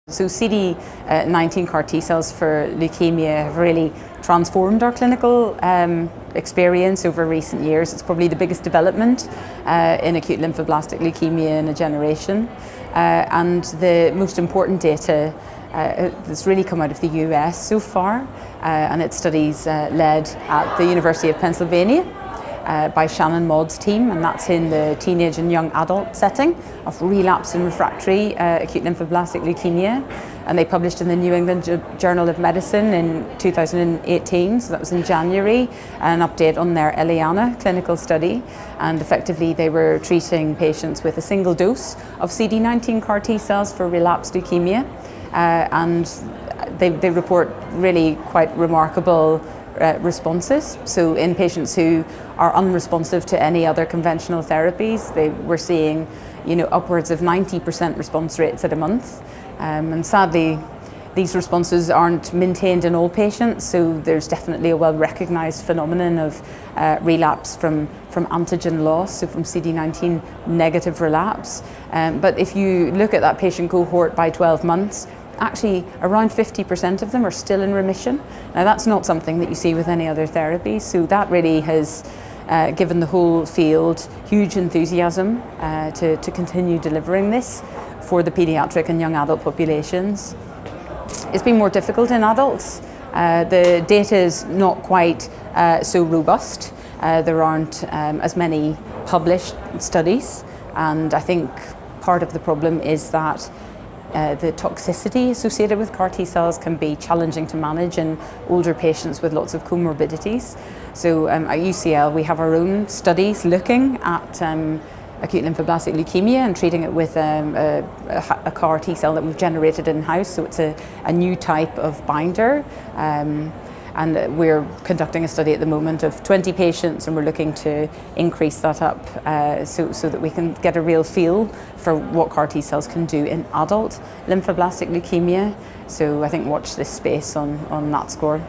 So CD19 CAR T-cells for leukemia have really transformed our clinical experience over recent years. It's probably the biggest development in acute lymphoblastic leukemia in a generation. And the most important data that's really come out of the US so far, and it's studies led at the University of Pennsylvania by Shannon Maud's team, and that's in the teenage and young adult setting of relapsed and refractory acute lymphoblastic leukemia. And they published in the New England Journal of Medicine in 2018, so that was in January, an update on their ELIANA clinical study. And effectively they were treating patients with a single dose of CD19 CAR T-cells for relapsed leukemia. And they report really quite remarkable responses. So in patients who are unresponsive to any other conventional therapies, they were seeing, upwards of 90% response rates at a month. And sadly, these responses aren't maintained in all patients, so there's definitely a well-recognized phenomenon of relapse from antigen loss, so from CD19 negative relapse. But if you look at that patient cohort by 12 months, actually around 50% of them are still in remission. Now that's not something that you see with any other therapy, so that really has given the whole field huge enthusiasm to continue delivering this for the pediatric and young adult populations. It's been more difficult in adults. The data is not quite so robust. There aren't as many published studies, and I think part of the problem is that the toxicity associated with CAR T-cells can be challenging to manage in older patients with lots of comorbidities. So at UCL we have our own studies looking at acute lymphoblastic leukemia and treating it with a CAR T-cell that we've generated in-house. So it's a new type of binder. And we're conducting a study at the moment of 20 patients, and we're looking to increase that up so that we can get a real feel for what CAR T-cells can do in adult lymphoblastic leukemia. So I think watch this space on that score.